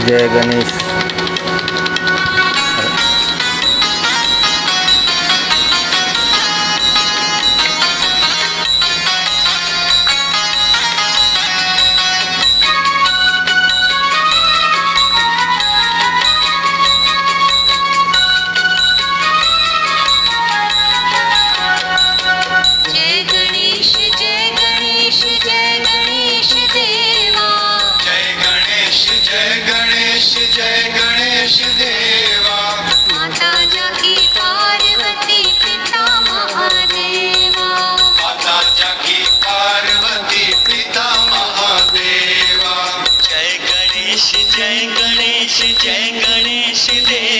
जय गणेश. जय गणेश जय गणेश जय गणेश देवा. जय गणेश जय गणेश जय गणेश देवा. माता जागी पार्वती पिता महादेवा. माता जागी पार्वती पिता महादेवा. जय गणेश जय गणेश जय गणेश देवा.